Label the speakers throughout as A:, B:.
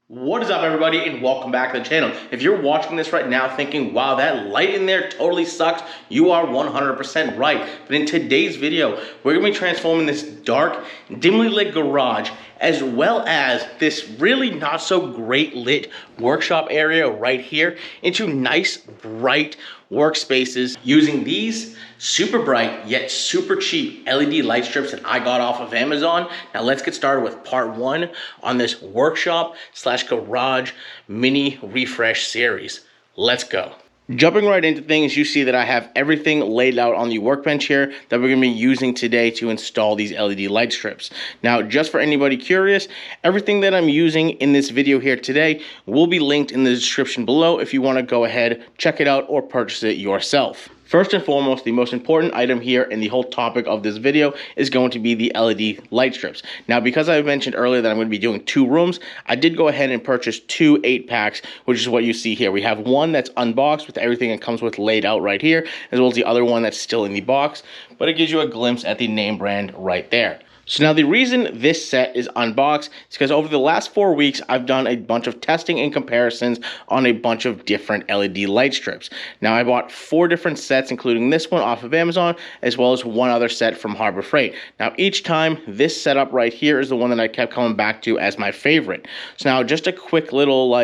A: What is up, everybody, and welcome back to the channel. If you're watching this right now thinking, wow, that light in there totally sucks, you are 100% right. But in today's video, we're gonna be transforming this dark, dimly lit garage as well as this really not so great lit workshop area right here into nice, bright workspaces using these super bright yet super cheap LED light strips that I got off of Amazon. Now let's get started with part one on this workshop slash garage mini refresh series. Let's go. Jumping right into things, you see that I have everything laid out on the workbench here that we're going to be using today to install these LED light strips. Now, just for anybody curious, everything that I'm using in this video here today will be linked in the description below if you want to go ahead, check it out, or purchase it yourself. First and foremost, the most important item here in the whole topic of this video is going to be the LED light strips. Now, because I mentioned earlier that I'm going to be doing 2 rooms, I did go ahead and purchase 2 8-packs, which is what you see here. We have one that's unboxed with everything it comes with laid out right here, as well as the other one that's still in the box, but it gives you a glimpse at the name brand right there. So now the reason this set is unboxed is because over the last 4 weeks, I've done a bunch of testing and comparisons on a bunch of different LED light strips. Now I bought 4 different sets, including this one off of Amazon, as well as one other set from Harbor Freight. Now each time, this setup right here is the one that I kept coming back to as my favorite. So now just a quick little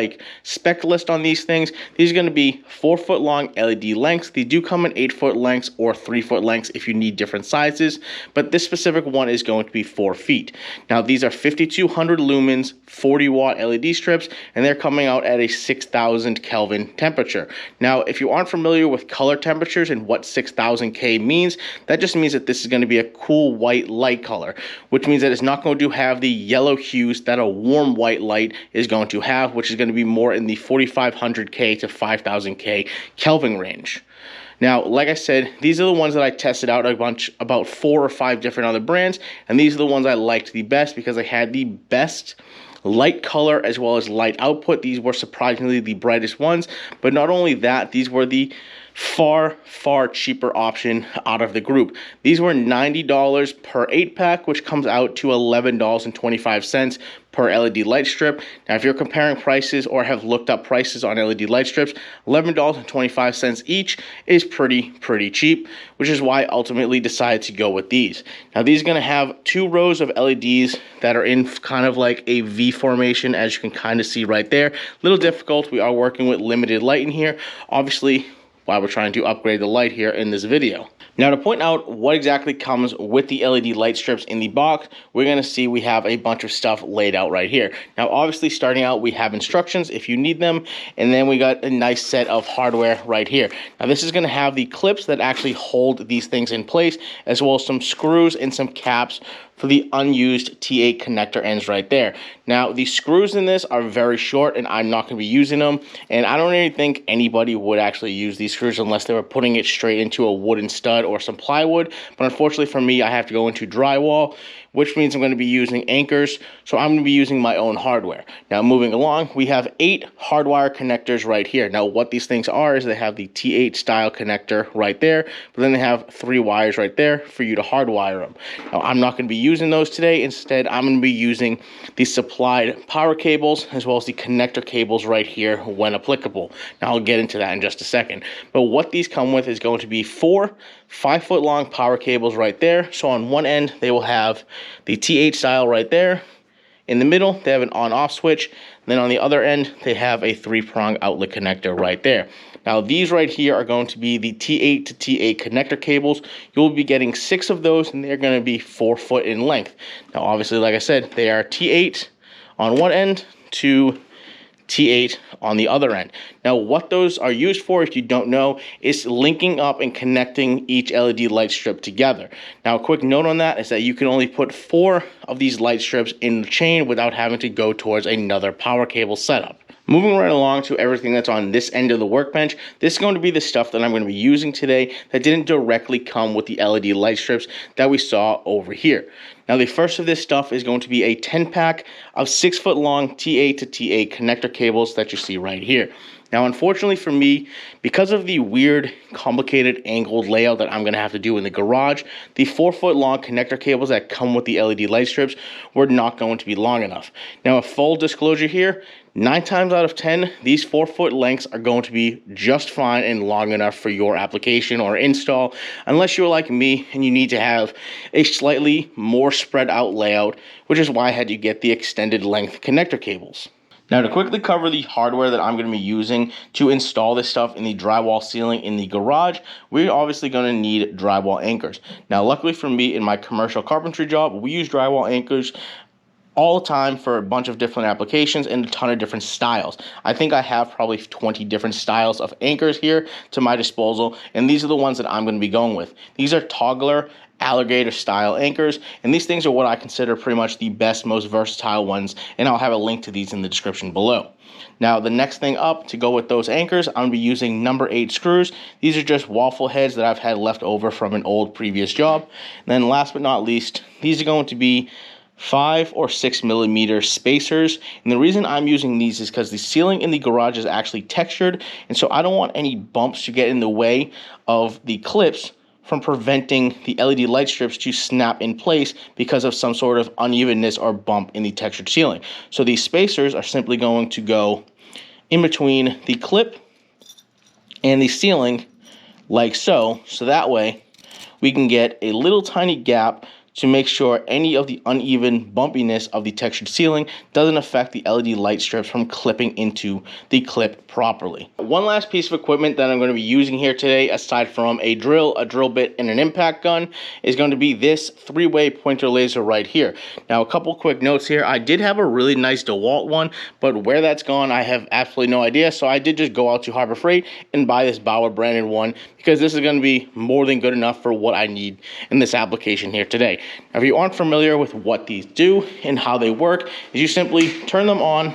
A: spec list on these things. These are going to be 4-foot long LED lengths. They do come in 8-foot lengths or 3-foot lengths if you need different sizes, but this specific one is going to be 4 feet. Now these are 5200 lumens, 40 watt LED strips, and they're coming out at a 6000 Kelvin temperature. Now, if you aren't familiar with color temperatures and what 6000 K means, that just means that this is going to be a cool white light color, which means that it's not going to have the yellow hues that a warm white light is going to have, which is going to be more in the 4500 K to 5000 K Kelvin range. Now, like I said, these are the ones that I tested out about 4 or 5 different other brands, and these are the ones I liked the best because they had the best light color as well as light output. These were surprisingly the brightest ones, but not only that, these were the far cheaper option out of the group. These were $90 per 8-pack, which comes out to $11.25 per LED light strip. Now, if you're comparing prices or have looked up prices on LED light strips, $11.25 each is pretty cheap, which is why I ultimately decided to go with these. Now, these are going to have 2 rows of LEDs that are in kind of like a V formation, as you can kind of see right there. A little difficult. We are working with limited light in here, obviously, while we're trying to upgrade the light here in this video. Now, to point out what exactly comes with the LED light strips in the box, we're going to see we have a bunch of stuff laid out right here. Now, obviously, starting out, we have instructions if you need them, and then we got a nice set of hardware right here. Now, this is going to have the clips that actually hold these things in place, as well as some screws and some caps for the unused T8 connector ends right there. Now, the screws in this are very short, and I'm not going to be using them, and I don't really think anybody would actually use these screws unless they were putting it straight into a wooden stud or some plywood, but unfortunately for me, I have to go into drywall, which means I'm going to be using anchors, so I'm going to be using my own hardware. Now, moving along, we have 8 hardwire connectors right here. Now, what these things are is they have the T8 style connector right there, but then they have 3 wires right there for you to hardwire them. Now, I'm not going to be using those today. Instead, I'm going to be using the supplied power cables as well as the connector cables right here when applicable. Now, I'll get into that in just a second. But what these come with is going to be 4 5-foot long power cables right there. So on one end, they will have the T8 style right there. In the middle, they have an on-off switch. Then on the other end, they have a 3-prong outlet connector right there. Now, these right here are going to be the T8 to T8 connector cables. You'll be getting 6 of those, and they're going to be 4 foot in length. Now, obviously, like I said, they are T8 on one end to T8 on the other end. Now, what those are used for, if you don't know, is linking up and connecting each LED light strip together. Now, a quick note on that is that you can only put 4 of these light strips in the chain without having to go towards another power cable setup. Moving right along to everything that's on this end of the workbench, this is going to be the stuff that I'm going to be using today that didn't directly come with the LED light strips that we saw over here. Now, the first of this stuff is going to be a 10-pack of 6-foot long T8 to T8 connector cables that you see right here. Now, unfortunately for me, because of the weird, complicated, angled layout that I'm going to have to do in the garage, the 4-foot long connector cables that come with the LED light strips were not going to be long enough. Now, a full disclosure here, 9 times out of 10, these 4-foot lengths are going to be just fine and long enough for your application or install, unless you're like me and you need to have a slightly more spread out layout, which is why I had to get the extended length connector cables. Now, to quickly cover the hardware that I'm going to be using to install this stuff in the drywall ceiling in the garage, we're obviously going to need drywall anchors. Now, luckily for me, in my commercial carpentry job, we use drywall anchors all the time for a bunch of different applications and a ton of different styles. I think I have probably 20 different styles of anchors here to my disposal, and these are the ones that I'm going to be going with. These are toggler alligator style anchors, and these things are what I consider pretty much the best, most versatile ones, and I'll have a link to these in the description below. Now, the next thing up to go with those anchors, I'm going to be using number 8 screws. These are just waffle heads that I've had left over from an old previous job. And then last but not least, these are going to be 5 or 6 millimeter spacers, and the reason I'm using these is because the ceiling in the garage is actually textured, and so I don't want any bumps to get in the way of the clips from preventing the LED light strips to snap in place because of some sort of unevenness or bump in the textured ceiling. So these spacers are simply going to go in between the clip and the ceiling like so, so that way we can get a little tiny gap to make sure any of the uneven bumpiness of the textured ceiling doesn't affect the LED light strips from clipping into the clip properly. One last piece of equipment that I'm going to be using here today, aside from a drill bit, and an impact gun, is going to be this 3-way pointer laser right here. Now, a couple quick notes here. I did have a really nice DeWalt one, but where that's gone, I have absolutely no idea. So I did just go out to Harbor Freight and buy this Bauer branded one, because this is going to be more than good enough for what I need in this application here today. Now, if you aren't familiar with what these do and how they work, is you simply turn them on,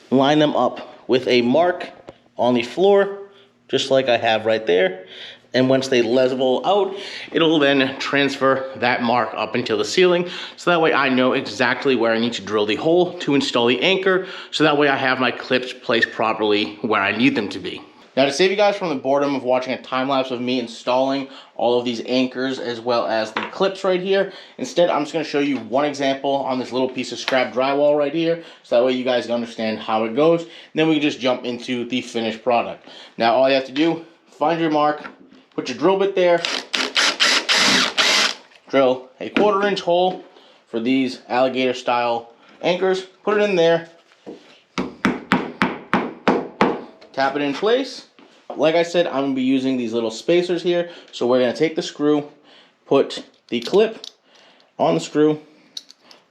A: line them up with a mark on the floor, just like I have right there. And once they level out, it'll then transfer that mark up into the ceiling. So that way I know exactly where I need to drill the hole to install the anchor. So that way I have my clips placed properly where I need them to be. Now, to save you guys from the boredom of watching a time lapse of me installing all of these anchors as well as the clips right here, instead I'm just going to show you one example on this little piece of scrap drywall right here, so that way you guys can understand how it goes. And then we can just jump into the finished product. Now, all you have to do, find your mark, put your drill bit there, drill a 1/4 inch hole for these alligator style anchors, put it in there, tap it in place. Like I said, I'm going to be using these little spacers here. So we're going to take the screw, put the clip on the screw,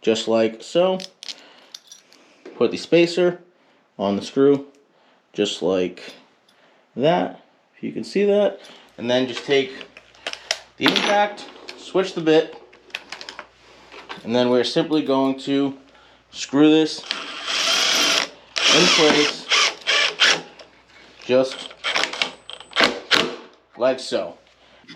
A: just like so. Put the spacer on the screw, just like that, if you can see that. And then just take the impact, switch the bit, and then we're simply going to screw this in place, just like so.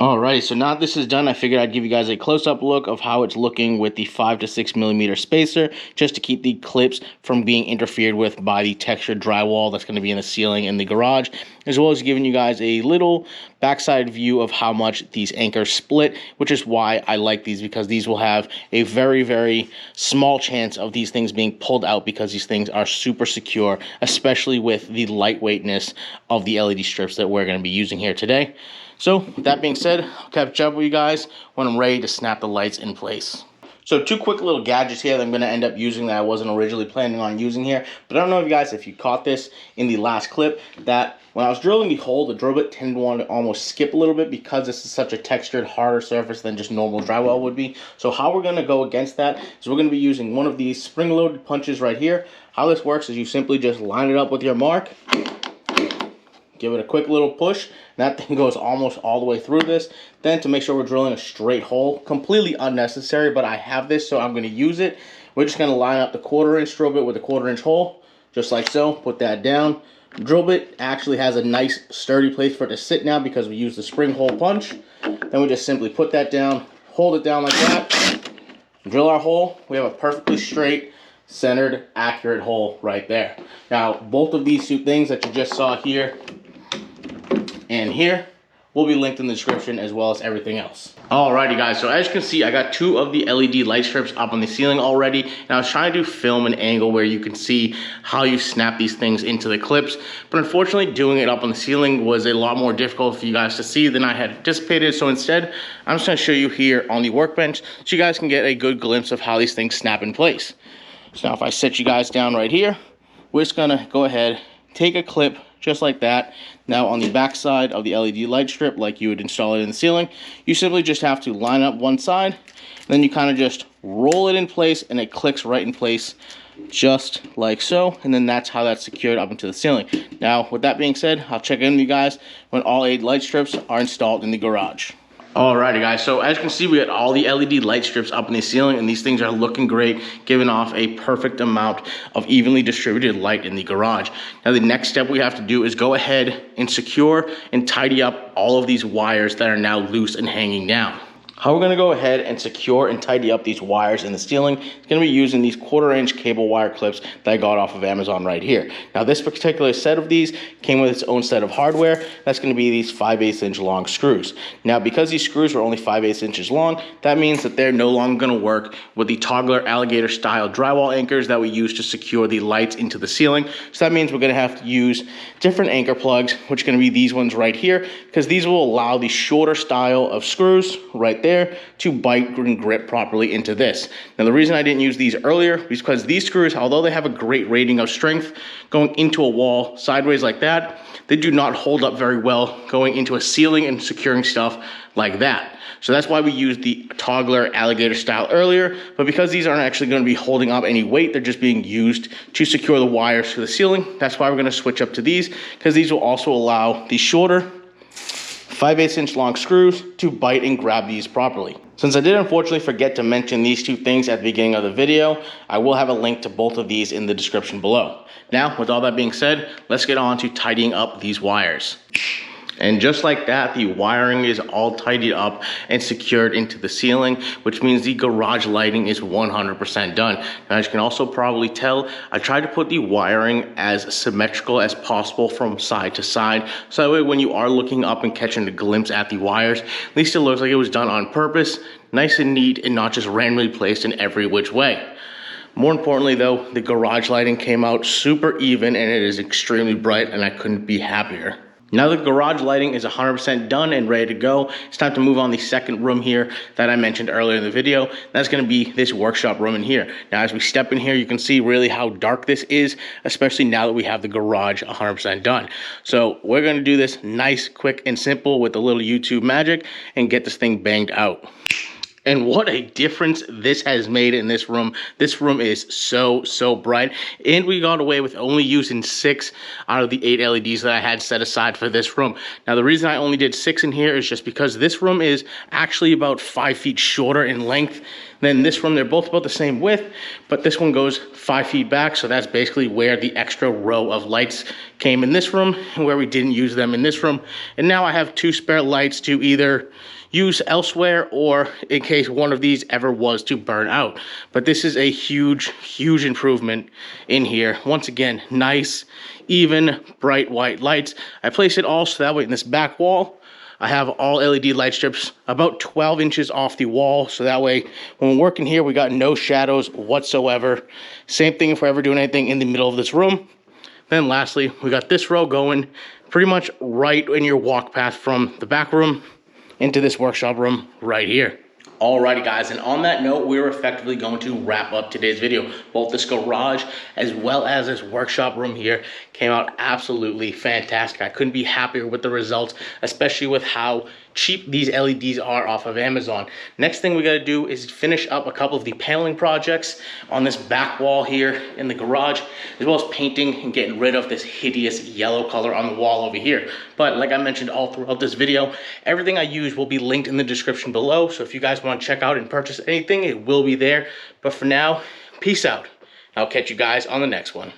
A: Alrighty, so now that this is done, I figured I'd give you guys a close-up look of how it's looking with the 5 to 6 millimeter spacer, just to keep the clips from being interfered with by the textured drywall that's going to be in the ceiling in the garage, as well as giving you guys a little backside view of how much these anchors split, which is why I like these, because these will have a very, very small chance of these things being pulled out, because these things are super secure, especially with the lightweightness of the LED strips that we're going to be using here today. So, with that being said, I'll catch up with you guys when I'm ready to snap the lights in place. So, 2 quick little gadgets here that I'm going to end up using that I wasn't originally planning on using here. But I don't know if you guys, if you caught this in the last clip, that when I was drilling the hole, the drill bit tended to want to almost skip a little bit, because this is such a textured, harder surface than just normal drywall would be. So how we're going to go against that is we're going to be using one of these spring-loaded punches right here. How this works is you simply just line it up with your mark, give it a quick little push, and that thing goes almost all the way through this. Then, to make sure we're drilling a straight hole, completely unnecessary, but I have this, so I'm going to use it. We're just going to line up the 1/4 inch drill bit with a 1/4 inch hole, just like so. Put that down. The drill bit actually has a nice sturdy place for it to sit now, because we use the spring hole punch. Then we just simply put that down, hold it down like that, drill our hole. We have a perfectly straight, centered, accurate hole right there. Now, both of these 2 things that you just saw here and here will be linked in the description, as well as everything else. Alrighty guys, so as you can see, I got 2 of the LED light strips up on the ceiling already, and I was trying to film an angle where you can see how you snap these things into the clips, but unfortunately doing it up on the ceiling was a lot more difficult for you guys to see than I had anticipated. So instead, I'm just going to show you here on the workbench so you guys can get a good glimpse of how these things snap in place. So now if I set you guys down right here, we're just going to go ahead, take a clip just like that. Now on the back side of the LED light strip, like you would install it in the ceiling, you simply just have to line up one side, then you kind of just roll it in place and it clicks right in place just like so, and then that's how that's secured up into the ceiling. Now with that being said, I'll check in with you guys when all 8 light strips are installed in the garage. Alrighty guys, so as you can see, we got all the LED light strips up in the ceiling, and these things are looking great, giving off a perfect amount of evenly distributed light in the garage. Now the next step we have to do is go ahead and secure and tidy up all of these wires that are now loose and hanging down. How we're going to go ahead and secure and tidy up these wires in the ceiling is going to be using these 1/4-inch cable wire clips that I got off of Amazon right here. Now this particular set of these came with its own set of hardware. That's going to be these 5/8 inch long screws. Now because these screws are only 5/8 inches long, that means that they're no longer going to work with the toggler alligator style drywall anchors that we use to secure the lights into the ceiling. So that means we're going to have to use different anchor plugs, which are going to be these ones right here, because these will allow the shorter style of screws right there to bite and grip properly into this. Now the reason I didn't use these earlier is because these screws, although they have a great rating of strength going into a wall sideways like that, they do not hold up very well going into a ceiling and securing stuff like that. So that's why we used the toggler alligator style earlier, but because these aren't actually going to be holding up any weight, they're just being used to secure the wires to the ceiling. That's why we're going to switch up to these, because these will also allow the shorter 5/8 inch long screws to bite and grab these properly. Since I did unfortunately forget to mention these 2 things at the beginning of the video, I will have a link to both of these in the description below. Now, with all that being said, let's get on to tidying up these wires. And just like that, the wiring is all tidied up and secured into the ceiling, which means the garage lighting is 100% done. Now, as you can also probably tell, I tried to put the wiring as symmetrical as possible from side to side. So that way, when you are looking up and catching a glimpse at the wires, at least it looks like it was done on purpose, nice and neat, and not just randomly placed in every which way. More importantly though, the garage lighting came out super even and it is extremely bright, and I couldn't be happier. Now the garage lighting is 100% done and ready to go. It's time to move on the second room here that I mentioned earlier in the video. That's going to be this workshop room in here. Now as we step in here, you can see really how dark this is, especially now that we have the garage 100% done. So we're going to do this nice, quick, and simple with a little YouTube magic and get this thing banged out. And what a difference this has made in this room. This room is so bright. And we got away with only using 6 out of the 8 LEDs that I had set aside for this room. Now, the reason I only did 6 in here is just because this room is actually about 5 feet shorter in length than this room. They're both about the same width, but this one goes 5 feet back. So that's basically where the extra row of lights came in this room and where we didn't use them in this room. And now I have 2 spare lights to either use elsewhere or in case one of these ever was to burn out. But this is a huge improvement in here. Once again, nice, even, bright white lights. I place it all so that way in this back wall, I have all LED light strips about 12 inches off the wall. So that way when we're working here, we got no shadows whatsoever. Same thing if we're ever doing anything in the middle of this room. Then lastly, we got this row going pretty much right in your walk path from the back room into this workshop room right here. Alrighty guys, and on that note, we're effectively going to wrap up today's video. Both this garage as well as this workshop room here came out absolutely fantastic. I couldn't be happier with the results, especially with how cheap these LEDs are off of Amazon. Next thing we got to do is finish up a couple of the paneling projects on this back wall here in the garage, as well as painting and getting rid of this hideous yellow color on the wall over here. But like I mentioned all throughout this video, everything I use will be linked in the description below. So if you guys want to check out and purchase anything, it will be there. But for now, peace out. I'll catch you guys on the next one.